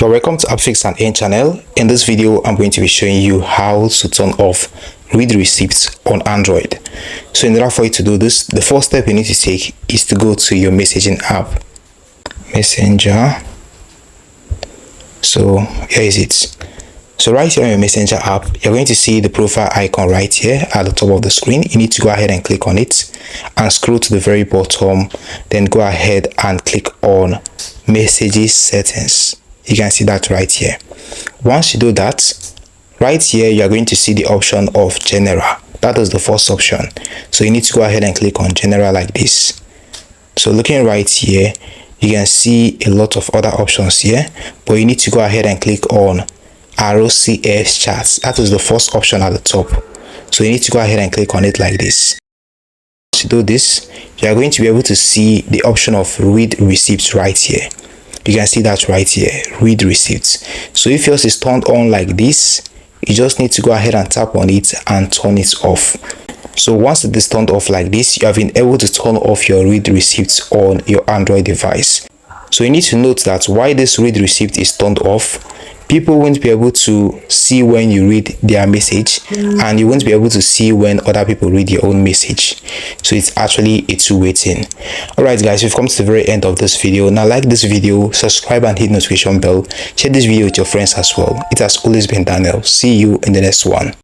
You're welcome to Appfix and Earn channel. In this video, I'm going to be showing you how to turn off read receipts on Android. So in order for you to do this, the first step you need to take is to go to your messaging app. Messenger. So here is it. So right here on your Messenger app, you're going to see the profile icon right here at the top of the screen. You need to go ahead and click on it and scroll to the very bottom. Then go ahead and click on Messages Settings. You can see that right here. Once you do that, right here you are going to see the option of General. That is the first option. So you need to go ahead and click on General like this. So looking right here, you can see a lot of other options here, but you need to go ahead and click on RCS Chats. That is the first option at the top. So you need to go ahead and click on it like this. To do this, you are going to be able to see the option of Read Receipts right here. You can see that right here, Read Receipts. So if yours is turned on like this, you just need to go ahead and tap on it and turn it off. So once it is turned off like this, you have been able to turn off your Read Receipts on your Android device. So you need to note that while this Read Receipt is turned off, people won't be able to see when you read their message, and you won't be able to see when other people read your own message. So it's actually a two-way thing. Alright guys, we've come to the very end of this video. Now like this video, subscribe and hit notification bell. Share this video with your friends as well. It has always been Daniel. See you in the next one.